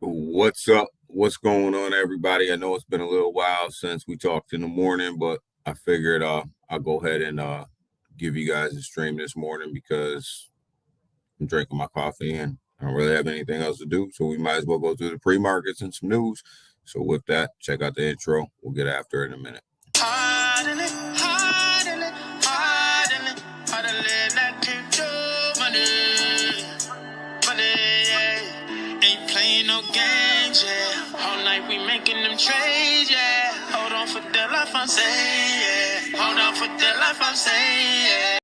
What's up? What's going on, everybody? I know it's been a little while since we talked in the morning, but I figured I'll go ahead and give you guys a stream this morning because I'm drinking my coffee and I don't really have anything else to do. So we might as well go through the pre-markets and some news. So with that, check out the intro. We'll get after it in a minute. Ain't playing no games, yeah. All night we making them trades, yeah. Hold on for the life I'm saying, yeah. Hold on for the life I'm saying, yeah.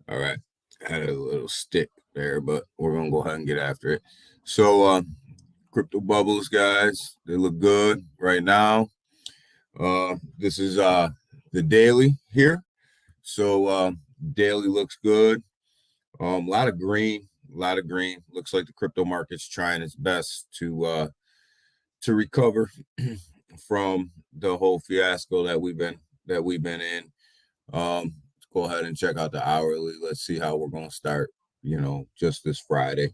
All right. Had a little stick there, but we're gonna go ahead and get after it. So crypto bubbles, guys, they look good right now. This is the daily here. So daily looks good. A lot of green, a lot of green. Looks like the crypto market's trying its best to recover from the whole fiasco that we've been in. Let's go ahead and check out the hourly. Let's see how we're gonna start, just this Friday.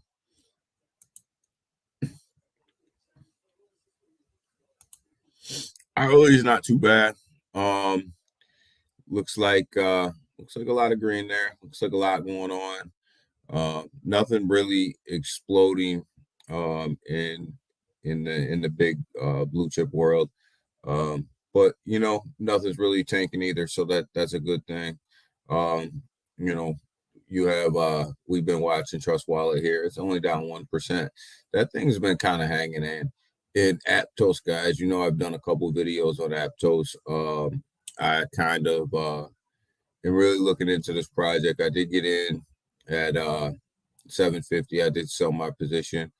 Hourly is not too bad. Um, looks like a lot of green there. Looks like a lot going on. Nothing really exploding in the big blue chip world. But nothing's really tanking either, so that's a good thing. Um, you know, you have we've been watching Trust Wallet here. It's only down 1%. That thing's been kind of hanging in. In Aptos, guys, I've done a couple videos on Aptos. I kind of am really looking into this project. I did get in at 750. I did sell my position.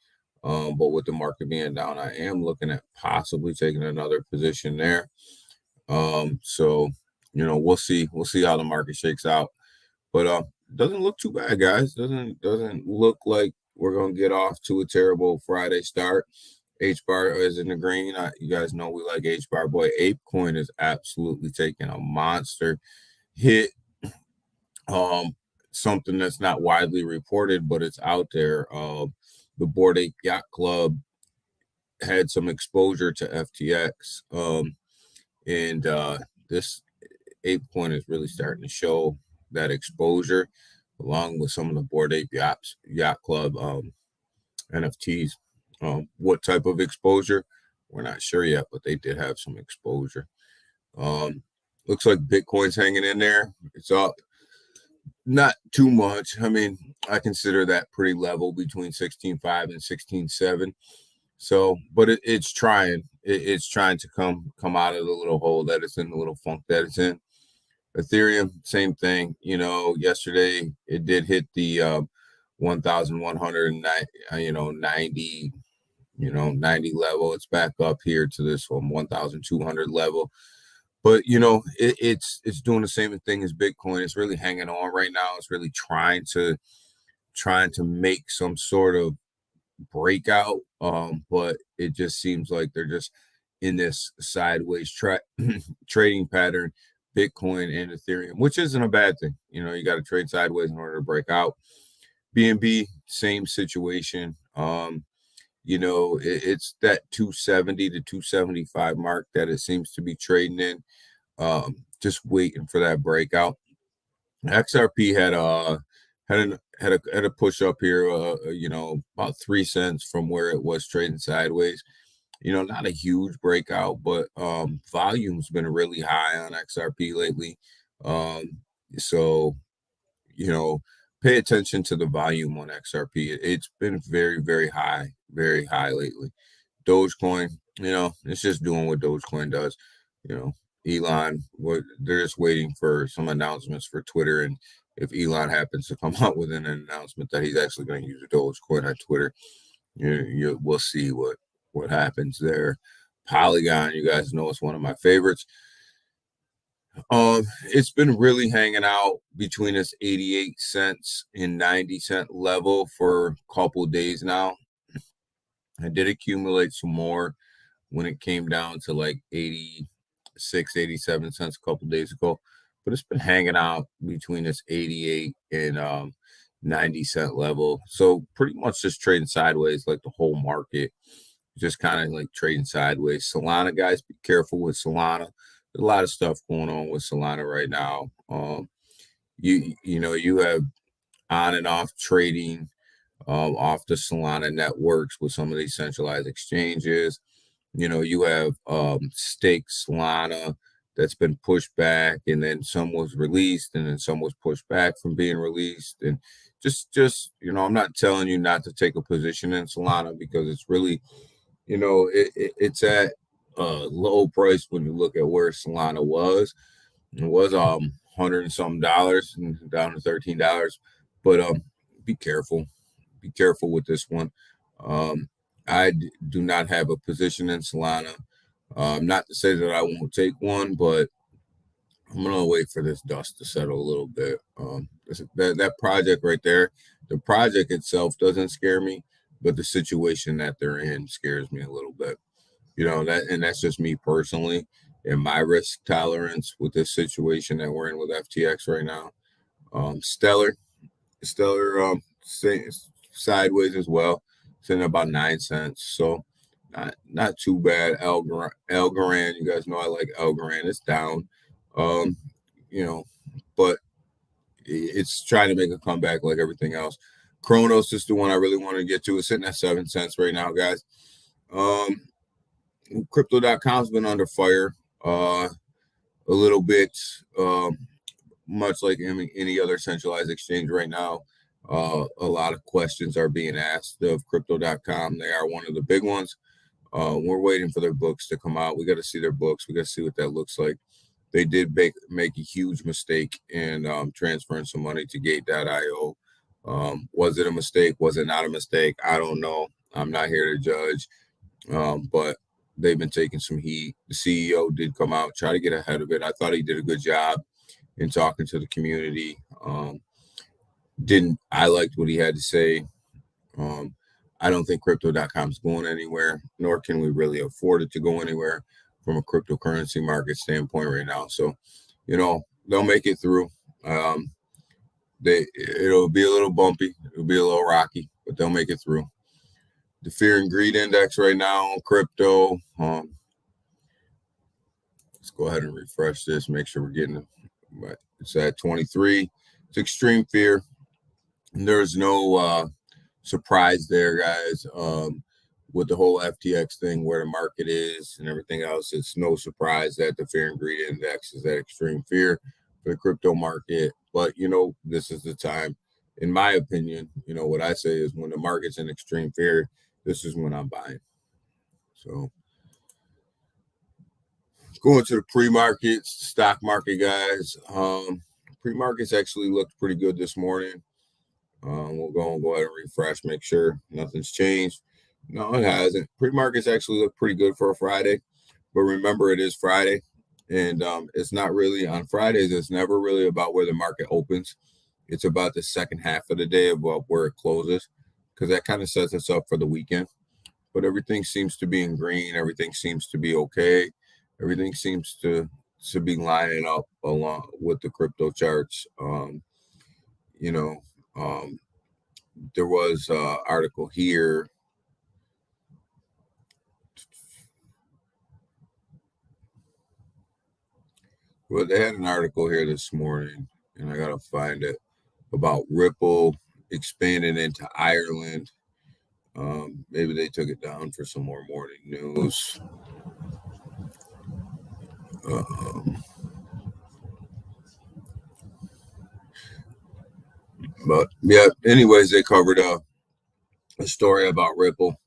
But with the market being down, I am looking at possibly taking another position there. So we'll see. We'll see how the market shakes out. But doesn't look too bad, guys. Doesn't look like we're gonna get off to a terrible Friday start. H bar is in the green. You guys know we like H bar. Boy, ApeCoin is absolutely taking a monster hit. Something that's not widely reported, but it's out there. The Bored Ape Yacht Club had some exposure to FTX, and this ApeCoin is really starting to show that exposure, along with some of the Bored Ape Yacht Club NFTs. What type of exposure? We're not sure yet, but they did have some exposure. Looks like Bitcoin's hanging in there. It's up. Not too much. I mean, I consider that pretty level between 16.5 and 16.7. So, but it's trying. It's trying to come out of the little hole that it's in, the little funk that it's in. Ethereum, same thing. Yesterday it did hit the 1,190, 90 level. It's back up here to this 1,200 level. But it's doing the same thing as Bitcoin. It's really hanging on right now. It's really trying to make some sort of breakout. But it just seems like they're just in this sideways trading pattern, Bitcoin and Ethereum, which isn't a bad thing. You got to trade sideways in order to break out. BNB, same situation. It's that 270 to 275 mark that it seems to be trading in. Just waiting for that breakout. XRP had a push up here, about 3 cents from where it was trading sideways. Not a huge breakout, but volume's been really high on XRP lately. So pay attention to the volume on XRP. It's been very, very high lately. Dogecoin, it's just doing what Dogecoin does. Elon, they're just waiting for some announcements for Twitter, and if Elon happens to come out with an announcement that he's actually going to use a Dogecoin on Twitter, we'll see what happens there. Polygon, you guys know, it's one of my favorites. It's been really hanging out between this 88 cents and 90 cent level for a couple days now. I did accumulate some more when it came down to like 86, 87 cents a couple days ago. But it's been hanging out between this 88 and 90 cent level. So pretty much just trading sideways like the whole market, just kind of like trading sideways. Solana, guys, be careful with Solana. There's a lot of stuff going on with Solana right now. You have on and off trading off the Solana networks with some of these centralized exchanges. You have stake Solana that's been pushed back, and then some was released, and then some was pushed back from being released. And just I'm not telling you not to take a position in Solana because it's really, it's at a low price when you look at where Solana was. It was hundred and some dollars and down to $13. But be careful. Be careful with this one. Do not have a position in Solana. Not to say that I won't take one, but I'm gonna wait for this dust to settle a little bit. That project right there, the project itself doesn't scare me, but the situation that they're in scares me a little bit. And that's just me personally and my risk tolerance with this situation that we're in with FTX right now. Stellar, sideways as well, sitting about 9 cents. So not too bad. Elgaran, you guys know I like Elgaran. It's down, um, you know, but it's trying to make a comeback like everything else. Kronos is the one I really want to get to. It's sitting at 7 cents right now, guys. Um, Crypto.com's been under fire a little bit. Much like any other centralized exchange right now. A lot of questions are being asked of crypto.com. They are one of the big ones. We're waiting for their books to come out. We got to see their books. We got to see what that looks like. They did make a huge mistake in transferring some money to Gate.io. Was it a mistake? Was it not a mistake? I don't know. I'm not here to judge. But they've been taking some heat. The CEO did come out, try to get ahead of it. I thought he did a good job in talking to the community. I liked what he had to say. I don't think crypto.com is going anywhere, nor can we really afford it to go anywhere from a cryptocurrency market standpoint right now. So, they'll make it through. It'll be a little bumpy, it'll be a little rocky, but they'll make it through. The fear and greed index right now, crypto. Let's go ahead and refresh this, make sure we're getting it. It's at 23. It's extreme fear. There's no surprise there, guys. With the whole FTX thing, where the market is and everything else, it's no surprise that the fear and greed index is at extreme fear for the crypto market. But this is the time, in my opinion. What I say is when the market's in extreme fear, this is when I'm buying. So going to the pre-markets, stock market, guys. Pre-markets actually looked pretty good this morning. We'll go ahead and refresh, make sure nothing's changed. No, it hasn't. Pre-markets actually look pretty good for a Friday, but remember, it is Friday, and it's not really on Fridays. It's never really about where the market opens. It's about the second half of the day, about where it closes, because that kind of sets us up for the weekend. But everything seems to be in green. Everything seems to be okay. Everything seems to be lining up along with the crypto charts. There was an article here. Well, they had an article here this morning, and I gotta find it, about Ripple expanding into Ireland. Maybe they took it down for some more morning news. But yeah, anyways, they covered a story about Ripple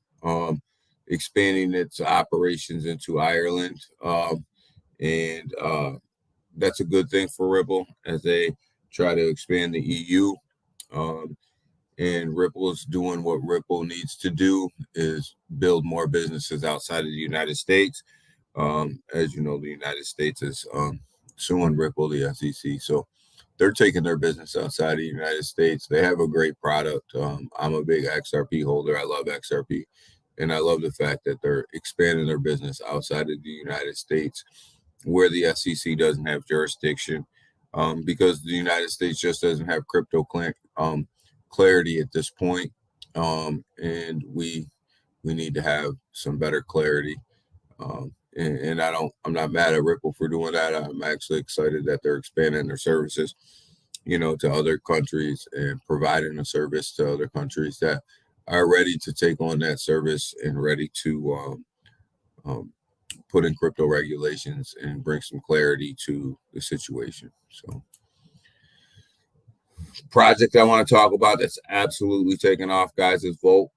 expanding its operations into Ireland. And that's a good thing for Ripple as they try to expand the EU. And Ripple is doing what Ripple needs to do, is build more businesses outside of the United States. As you know, the United States is suing Ripple, the SEC. So they're taking their business outside of the United States. They have a great product. I'm a big XRP holder. I love XRP. And I love the fact that they're expanding their business outside of the United States where the SEC doesn't have jurisdiction, because the United States just doesn't have clarity at this point. And we need to have some better clarity. And I'm not mad at Ripple for doing that. I'm actually excited that they're expanding their services, to other countries and providing a service to other countries that are ready to take on that service and ready to um, put in crypto regulations and bring some clarity to the situation. So, project I want to talk about that's absolutely taking off, guys, is Volt.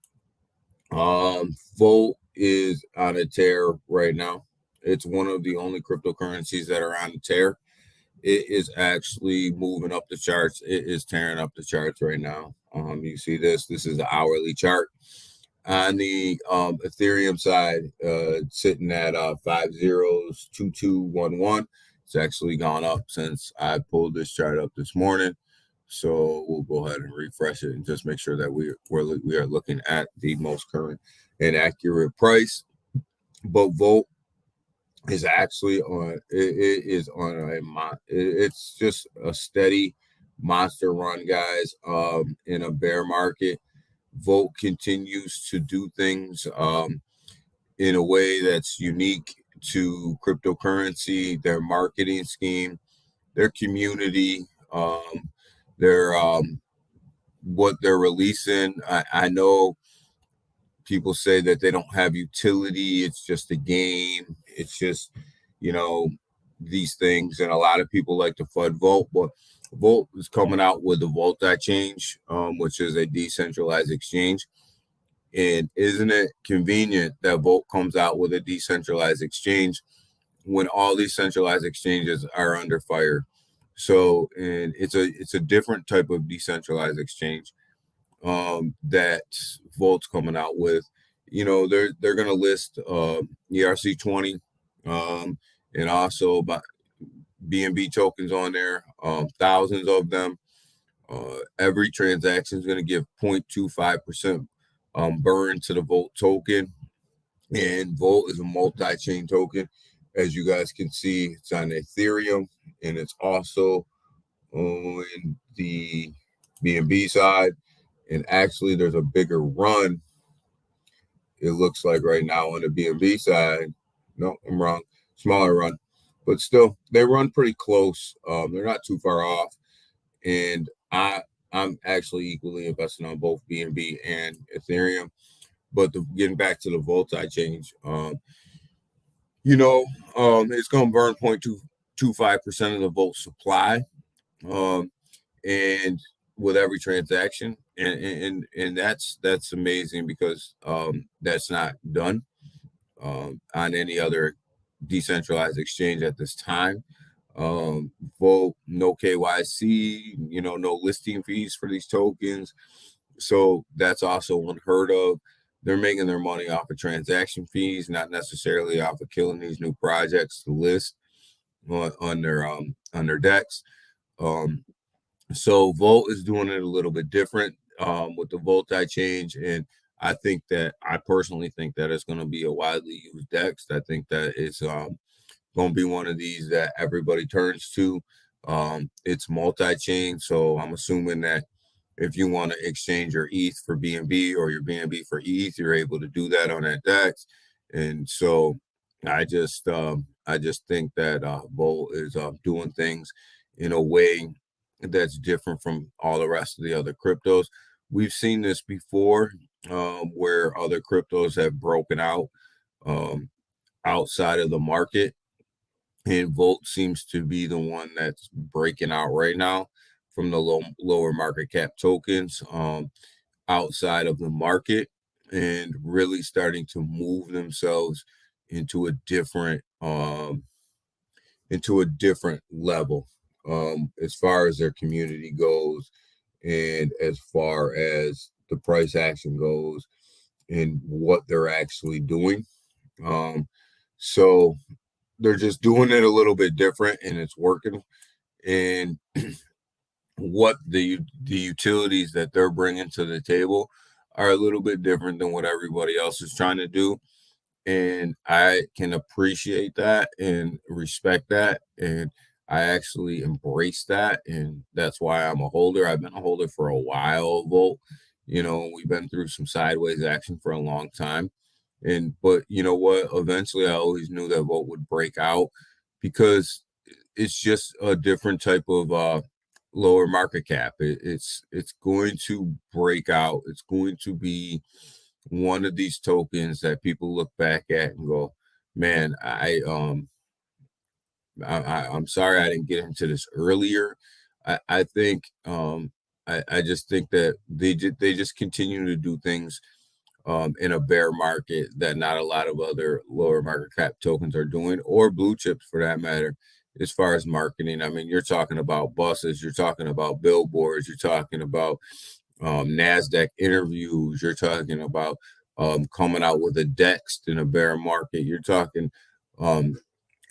Volt is on a tear right now. It's one of the only cryptocurrencies that are on a tear. It is actually moving up the charts. It is tearing up the charts right now. You see this. This is the hourly chart. On the Ethereum side, sitting at 502211. It's actually gone up since I pulled this chart up this morning. So we'll go ahead and refresh it and just make sure that we are looking at the most current and accurate price. But Volt is actually it is on it's just a steady monster run, guys. In a bear market, Volt continues to do things in a way that's unique to cryptocurrency, their marketing scheme, their community, their what they're releasing. I know people say that they don't have utility. It's just a game. It's just, you know, these things. And a lot of people like to FUD Volt, but Volt is coming out with the multi-change, which is a decentralized exchange. And isn't it convenient that Volt comes out with a decentralized exchange when all these centralized exchanges are under fire? So, and it's a different type of decentralized exchange that Volt's coming out with. They're going to list ERC20, and also about BNB tokens on there, thousands of them. Every transaction is going to give 0.25% burn to the Volt token, and Volt is a multi-chain token. As you guys can see, it's on Ethereum, and it's also on the BNB side. And actually, there's a bigger run, it looks like right now, on the BNB side. No, I'm wrong. Smaller run. But still, they run pretty close. They're not too far off. And I'm actually equally invested on both BNB and Ethereum. But getting back to the multi-change, it's going to burn 0.25% of the Volt supply. And with every transaction, and that's amazing, because that's not done on any other decentralized exchange at this time. Vote, no KYC, no listing fees for these tokens, so that's also unheard of. They're making their money off of transaction fees, not necessarily off of killing these new projects to list on their decks. So Volt is doing it a little bit different with the multi-change, and I personally think that it's going to be a widely used DEX. I think that it's going to be one of these that everybody turns to. It's multi-chain, so I'm assuming that if you want to exchange your ETH for BNB or your BNB for ETH, you're able to do that on that DEX. And so I just think that Volt is doing things in a way that's different from all the rest of the other cryptos. We've seen this before, where other cryptos have broken out outside of the market, and Volt seems to be the one that's breaking out right now from the lower market cap tokens outside of the market, and really starting to move themselves into a different level, as far as their community goes, and as far as the price action goes, and what they're actually doing. So they're just doing it a little bit different, and it's working. And what the utilities that they're bringing to the table are a little bit different than what everybody else is trying to do, and I can appreciate that and respect that, and I actually embrace that, and that's why I'm a holder. I've been a holder for a while, Volt. We've been through some sideways action for a long time, and but you know what? Eventually, I always knew that Volt would break out because it's just a different type of lower market cap. It's going to break out. It's going to be one of these tokens that people look back at and go, "Man, I'm sorry I didn't get into this earlier." I think I just think that they just continue to do things in a bear market that not a lot of other lower market cap tokens are doing, or blue chips for that matter. As far as marketing, I mean, you're talking about buses, you're talking about billboards, you're talking about NASDAQ interviews, you're talking about coming out with a DEX in a bear market, you're talking um,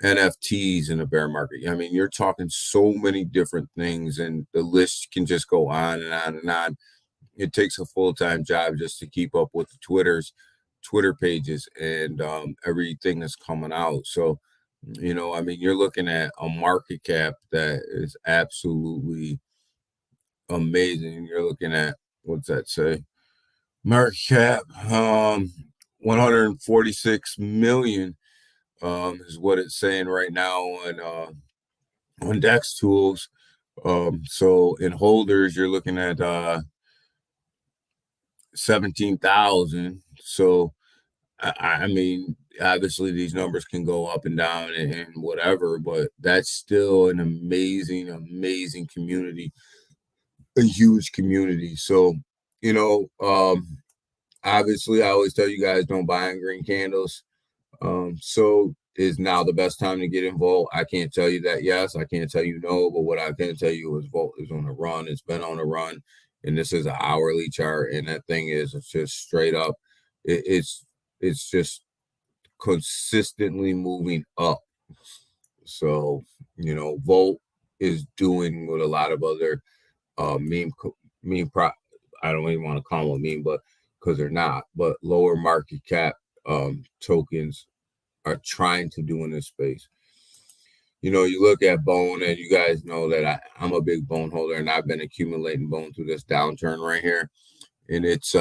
NFTs in a bear market. I mean, you're talking so many different things, and the list can just go on and on and on. It takes a full-time job just to keep up with the Twitter pages and everything that's coming out. So, I mean, you're looking at a market cap that is absolutely amazing. You're looking at, what's that say? Market cap 146 million is what it's saying right now on Dex tools. So in holders, you're looking at 17,000. So I mean, obviously these numbers can go up and down and whatever, but that's still an amazing, amazing community, a huge community. So, you know, um, obviously I always tell you guys don't buy in green candles. So is now the best time to get involved? I can't tell you that yes, I can't tell you no, but what I can tell you is Volt is on a run. It's been on a run, and this is an hourly chart, and that thing is it's just straight up. It's just consistently moving up. So Volt is doing what a lot of other meme pro. I don't even want to call them a meme, but because they're not, but lower market cap tokens are trying to do in this space. You look at bone, and you guys know that I'm a big bone holder, and I've been accumulating bone through this downturn right here, and it's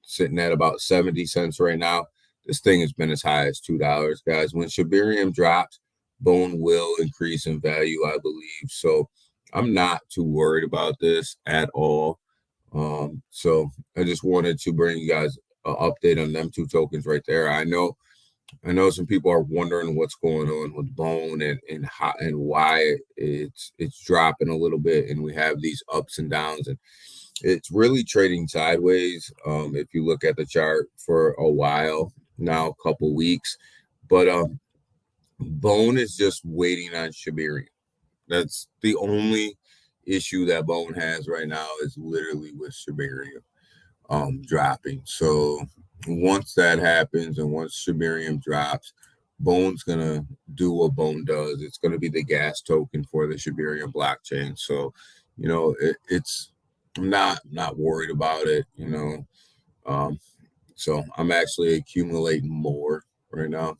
sitting at about 70 cents right now. This thing has been as high as $2, guys. When Shibarium drops, bone will increase in value, I believe. So I'm not too worried about this at all. So I just wanted to bring you guys an update on them two tokens right there. I know some people are wondering what's going on with bone and how and why it's dropping a little bit, and we have these ups and downs, and it's really trading sideways. If you look at the chart for a while now, a couple weeks, but bone is just waiting on Shibarium. That's the only issue that bone has right now is literally with Shibarium dropping. So once that happens and once Shibarium drops, Bone's gonna do what Bone does. It's gonna be the gas token for the Shibarium blockchain. So, it's I'm not worried about it. So I'm actually accumulating more right now.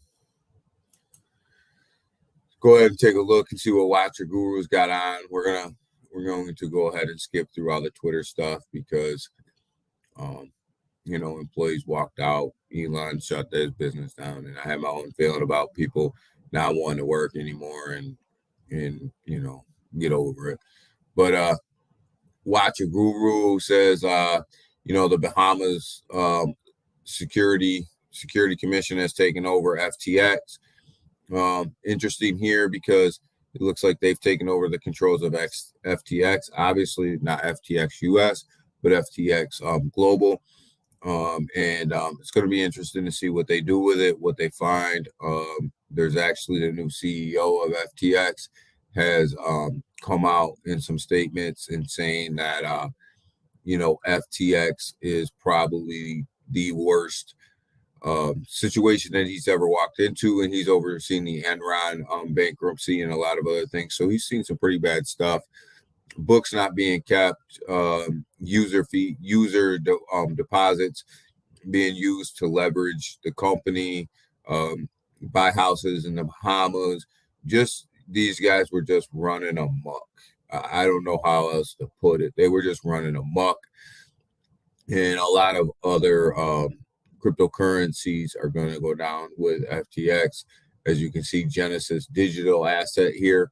Go ahead and take a look and see what Watcher Guru's got on. We're going to go ahead and skip through all the Twitter stuff because um, employees walked out. Elon shut his business down, and I have my own feeling about people not wanting to work anymore and get over it. But Watch a Guru says, the Bahamas Security Commission has taken over FTX. Interesting here because it looks like they've taken over the controls of FTX. Obviously, not FTX US, but FTX Global. And it's going to be interesting to see what they do with it, what they find. There's actually the new CEO of FTX has come out in some statements and saying that, FTX is probably the worst situation that he's ever walked into, and he's overseen the Enron bankruptcy and a lot of other things. So he's seen some pretty bad stuff. Books not being kept, deposits being used to leverage the company, buy houses in the Bahamas. Just these guys were just running amok. I don't know how else to put it. They were just running amok, and a lot of other cryptocurrencies are going to go down with FTX. As you can see, Genesis Digital Asset here.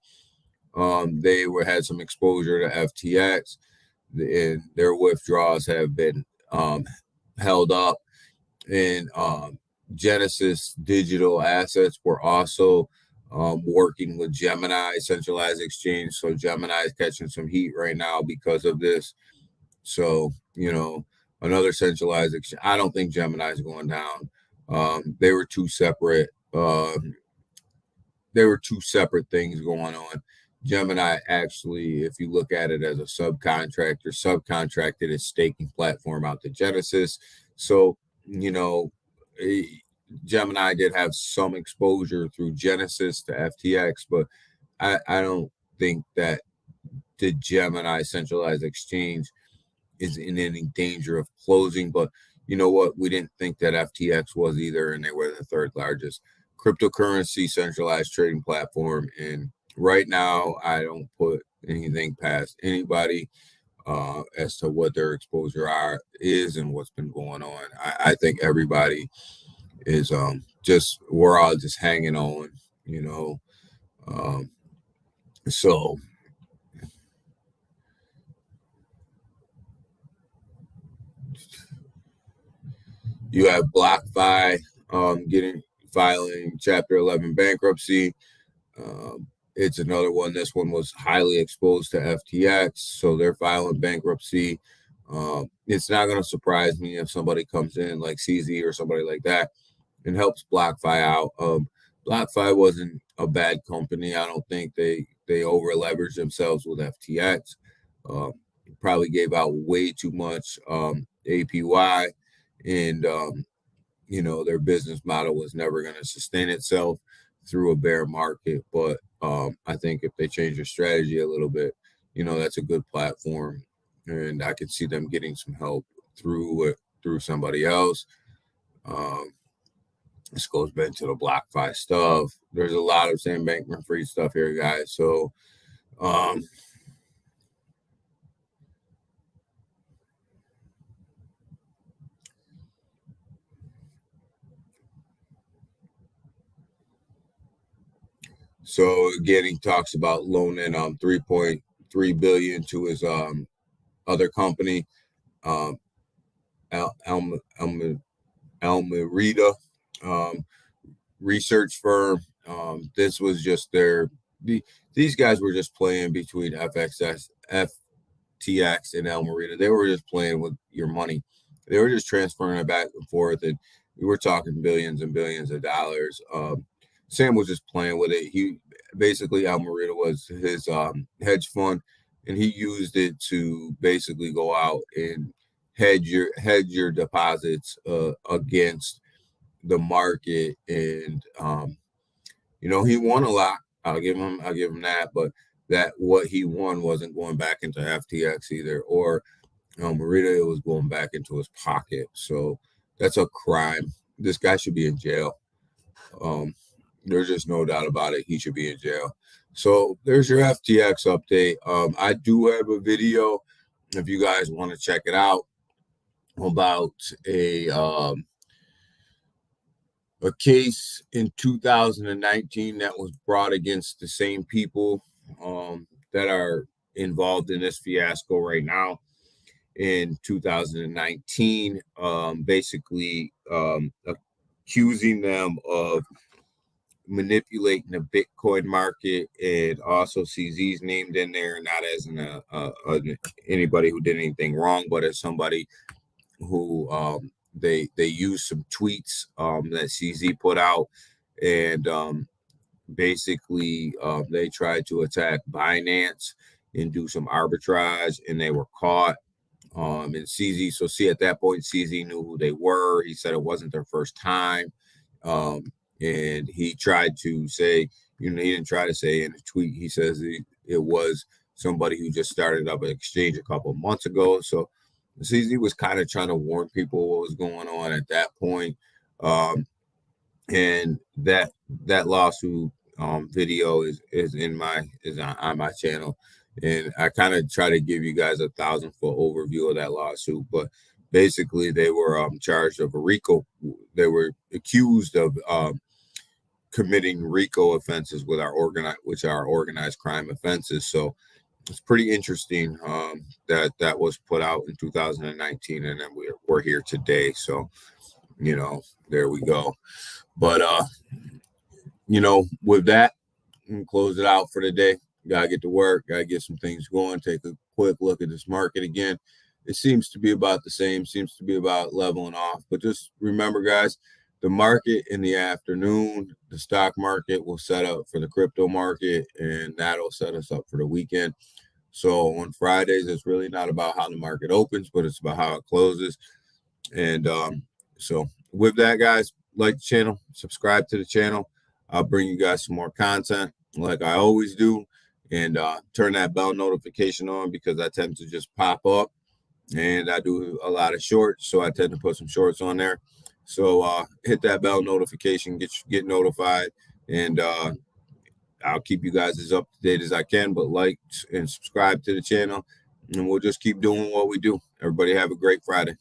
They had some exposure to FTX, and their withdrawals have been held up. And Genesis Digital Assets were also working with Gemini centralized exchange. So Gemini is catching some heat right now because of this. So, another centralized exchange. I don't think Gemini is going down. They were two separate. There were two separate things going on. Gemini actually, if you look at it as a subcontractor, subcontracted its staking platform out to Genesis. So, Gemini did have some exposure through Genesis to FTX, but I don't think that the Gemini centralized exchange is in any danger of closing. But you know what? We didn't think that FTX was either, and they were the third largest cryptocurrency centralized trading platform. And right now, I don't put anything past anybody as to what their exposure is and what's been going on. I think everybody is we're all just hanging on, so you have BlockFi filing Chapter 11 bankruptcy. It's another one. This one was highly exposed to FTX, so they're filing bankruptcy. It's not going to surprise me if somebody comes in like CZ or somebody like that and helps BlockFi out. BlockFi wasn't a bad company. I don't think they over leveraged themselves with FTX. Probably gave out way too much APY, and their business model was never going to sustain itself through a bear market. But I think if they change their strategy a little bit, that's a good platform, and I could see them getting some help through somebody else. This goes back to the BlockFi stuff. There's a lot of Sam Bankman-Fried stuff here, guys. So, again, he talks about loaning $3.3 billion to his other company, Almerita research firm. This was just these guys were just playing between FTX and Almerita. They were just playing with your money. They were just transferring it back and forth, and we were talking billions and billions of dollars. Sam was just playing with it. Almerita was his hedge fund, and he used it to basically go out and hedge your deposits against the market. And he won a lot. I'll give him that, but that what he won wasn't going back into FTX either, or Merida, it was going back into his pocket. So that's a crime. This guy should be in jail. There's just no doubt about it. He should be in jail. So there's your FTX update. I do have a video if you guys want to check it out about a case in 2019 that was brought against the same people that are involved in this fiasco right now. In 2019, basically accusing them of manipulating the Bitcoin market, and also CZ's named in there, not as anybody who did anything wrong, but as somebody who they used some tweets that CZ put out, and basically they tried to attack Binance and do some arbitrage, and they were caught. And CZ, so see, at that point, CZ knew who they were. He said it wasn't their first time. Um, and he tried to say, he didn't try to say in a tweet, he says it was somebody who just started up an exchange a couple of months ago. So CZ was kind of trying to warn people what was going on at that point. And that lawsuit video is on my channel, and I kind of try to give you guys a 1,000-foot overview of that lawsuit. But basically, they were charged of a RICO. They were accused of committing RICO offenses which are organized crime offenses. So it's pretty interesting that was put out in 2019, and then we're here today. So there we go. But with that, and close it out for the day. Gotta get to work, gotta get some things going, take a quick look at this market again. It seems to be about the same, seems to be about leveling off. But just remember, guys, the market in the afternoon, the stock market will set up for the crypto market, and that'll set us up for the weekend. So on Fridays, it's really not about how the market opens, but it's about how it closes. And so with that, guys, like the channel, subscribe to the channel. I'll bring you guys some more content like I always do. And turn that bell notification on, because I tend to just pop up, and I do a lot of shorts. So I tend to put some shorts on there. So hit that bell notification, get notified, and I'll keep you guys as up to date as I can. But like and subscribe to the channel, and we'll just keep doing what we do. Everybody have a great Friday.